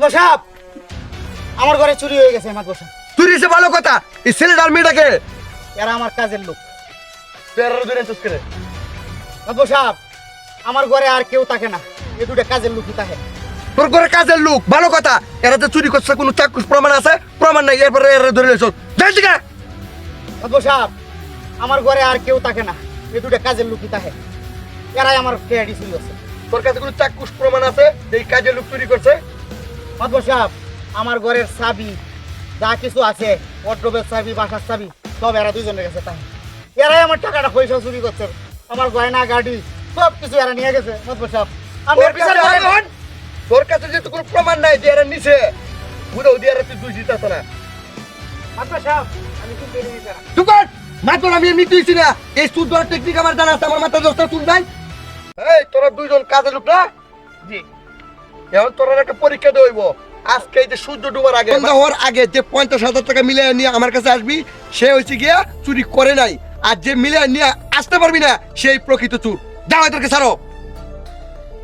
সাহেব আমার ঘরে চুরি হয়ে গেছে মাতবর সাহেব। চুরি হয়েছে ভালো কথা, এই ছেলেটার মেয়েটাকে এরা আমার কাজের লোক। পেয়ারা ধরে চুস করে। মাতবর সাহেব আমার ঘরে আর কেউ থাকে না, এই দুটো কাজের লোকই থাকে। তোর ঘরে কাজের লোক ভালো কথা, এরা যে চুরি করছে কোনো চাক্ষুষ প্রমাণ আছে? প্রমাণ নাই, এরপরে এরা ধরে লেছ যাই ঠিক আছে। মাতবর সাহেব আমার ঘরে আর কেউ থাকে না, এই দুটো কাজের লোকই থাকে। এরাই আমার কেয়ারি চুরি করছে। তোর কাছে কোনো চাক্ষুষ প্রমাণ আছে যে এই কাজের লোক চুরি করছে? মাতবর সাহেব আমার ঘরের চাবি যা কিছু আছে, ওয়ার্ড্রোবের চাবি, বাসার চাবি, সব এরা দুজনের কাছে থাকে। এরাই আমার টাকাটা পয়সা চুরি করছে, আমার গয়না গাড়ি সব কিছু এরা নিয়ে গেছে। মাতবর সাহেব আমি তোর কাছে এখন তোর কাছে যেহেতু কোনো প্রমাণ নাই যে এরা নিছে, বুড়ো দিয়ে আর তুই দুই জিতাস না। মাতবর সাহেব আমি কি বেরিয়ে দিতে দোকান মাত্র আমি এমনি তুইছি না, এই সুদ ধরার টেকনিক আমার জানা আছে, আমার মাথা দশটা চুল নাই। এই তোরা দুইজন কাজের লোক না? জি। এখন তোরা একটা পরীক্ষা দিয়ে হইব। আজকে এই যে সূর্য ডুবার আগে, সন্ধ্যা হওয়ার আগে যে 50,000 টাকা মিলে নিয়ে আমার কাছে আসবি, সে হয়েছে গিয়া চুরি করে নাই। আর যে মিলে নিয়ে আসতে পারবি না, সেই প্রকৃত চুর। যাও এদেরকে ছাড়ো।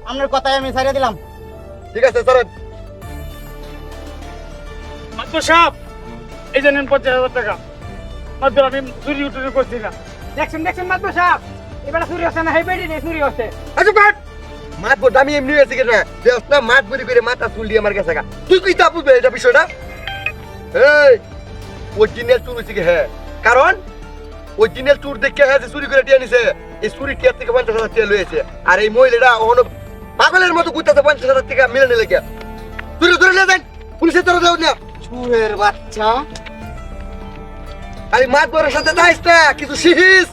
আপনার কথাই আমি ছাড়িয়ে দিলাম। ঠিক আছে ছাড়েন। মাত্র সাহেব এই যে নেন 50,000 টাকা। মাত্র আমি চুরি উঠুরি করছি না। দেখছেন মাতবর সাহেব এবার চুরি হচ্ছে না, হেই বেডি চুরি হচ্ছে। আচ্ছা বাট মাত বড় আমি এমনি হয়েছে কিনা দেখ না, মাত বুড়ি করে মাথা চুল দিয়ে আমার কাছে গা। তুই কি তা বুঝবে এটা বিষয়টা? এই অরিজিনাল চুর হয়েছে কি? হ্যাঁ, কারণ অরিজিনাল চুর দেখে হ্যাঁ যে চুরি করে টিয়া নিছে, এই চুরি টিয়ার থেকে 50,000 টাকা লয়েছে। আর এই মহিলাটা অহন পাগলের মতো ঘুরতেছে 50,000 টাকা মিলে নিলে কে চুরি ধরে নিয়ে যান, পুলিশের ধরে দেও না। চুরের বাচ্চা। আরে মাত বড়ের সাথে যাইস না, কিছু শিখিস।